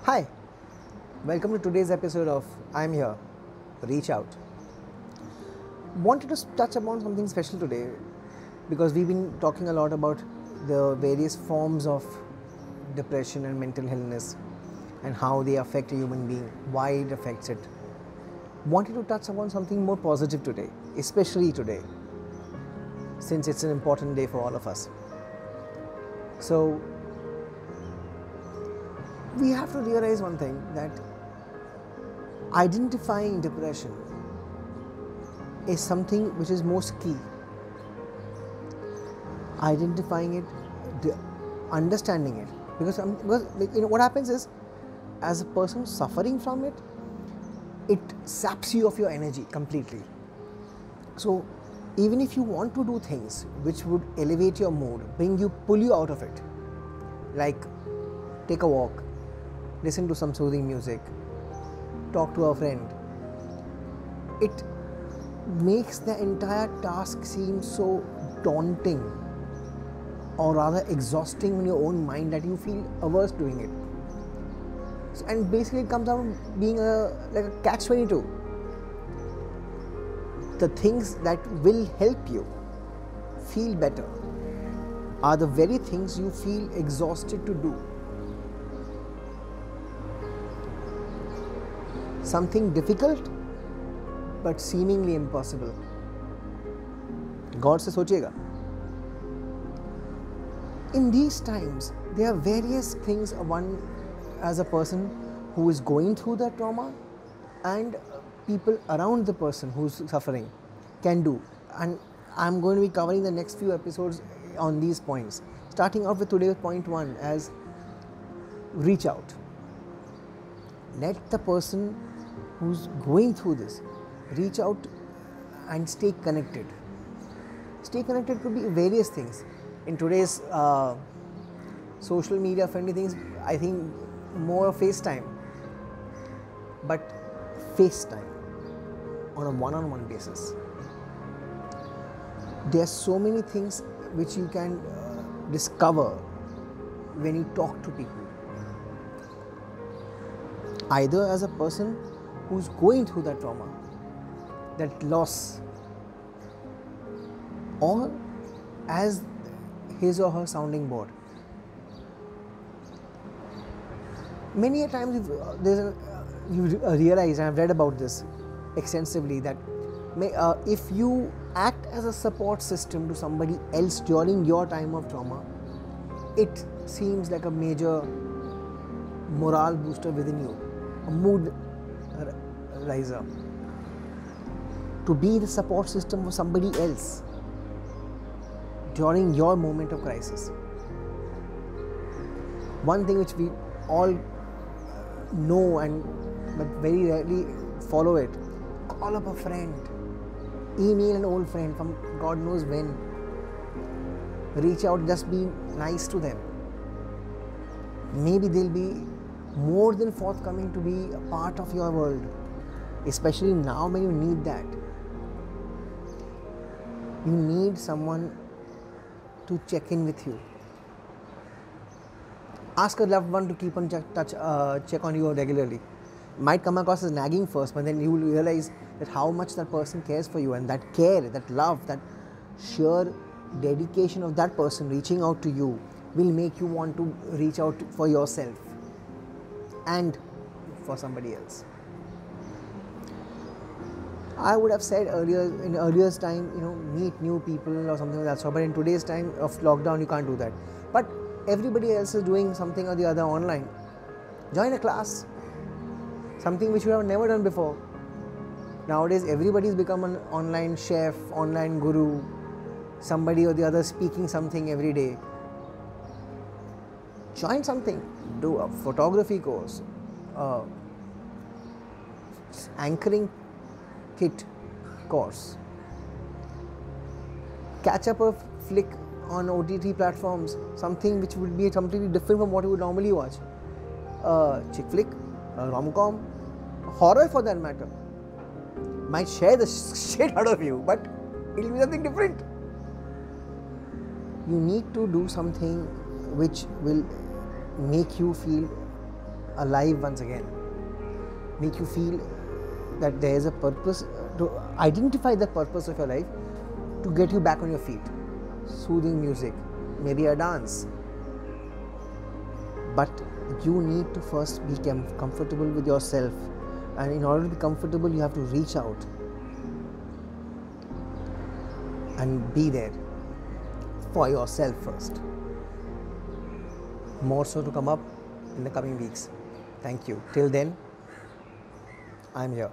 Hi, welcome to today's episode of I'm Here, Reach Out. Wanted to touch upon something special today because we've been talking a lot about the various forms of depression and mental illness and how they affect a human being, why it affects it. Wanted to touch upon something more positive today, especially today, since it's an important day for all of us. So, we have to realize one thing, that identifying depression is something which is most key. Identifying it, understanding it, because what happens is, as a person suffering from it, it saps you of your energy completely. So even if you want to do things which would elevate your mood, pull you out of it, like take a walk, listen to some soothing music, talk to a friend, it makes the entire task seem so daunting or rather exhausting in your own mind that you feel averse doing it. So, and basically it comes out being like a catch-22. The things that will help you feel better are the very things you feel exhausted to do. Something difficult but seemingly impossible. गौर से सोचिएगा. In these times, there are various things one as a person who is going through that trauma and people around the person who's suffering can do. And I'm going to be covering the next few episodes on these points. Starting off with today with point 1 as reach out. Let the person who's going through this reach out and stay connected. Stay connected could be various things. In today's social media friendly things, I think more of FaceTime. But FaceTime on a one-on-one basis. There are so many things which you can discover when you talk to people. Either as a person who's going through that trauma, that loss, or as his or her sounding board. Many a times you realize, and I've read about this extensively, that if you act as a support system to somebody else during your time of trauma, it seems like a major morale booster within you, a mood riser. To be the support system for somebody else during your moment of crisis. One thing which we all know but very rarely follow it: call up a friend, email an old friend from God knows when, reach out, just be nice to them. Maybe they'll be more than forthcoming to be a part of your world, especially now when you need that. You need someone to check in with you. Ask a loved one to keep on check on you regularly. Might come across as nagging first, but then you will realize that how much that person cares for you, and that care, that love, that sheer dedication of that person reaching out to you will make you want to reach out for yourself and for somebody else. I would have said in earlier time, meet new people or something like that. So, but in today's time of lockdown, you can't do that. But everybody else is doing something or the other online. Join a class, something which you have never done before. Nowadays, everybody's become an online chef, online guru, somebody or the other speaking something every day. Join something, do a photography course, anchoring kit course, catch up a flick on OTT platforms, something which would be completely different from what you would normally watch. Chick flick, rom-com, horror for that matter. Might scare the shit out of you, but it'll be something different. You need to do something which will make you feel alive once again, make you feel that there is a purpose, to identify the purpose of your life, to get you back on your feet. Soothing music, maybe a dance. But you need to first be comfortable with yourself, and in order to be comfortable, you have to reach out and be there for yourself first. More so to come up in the coming weeks. Thank you. Till then, I'm here.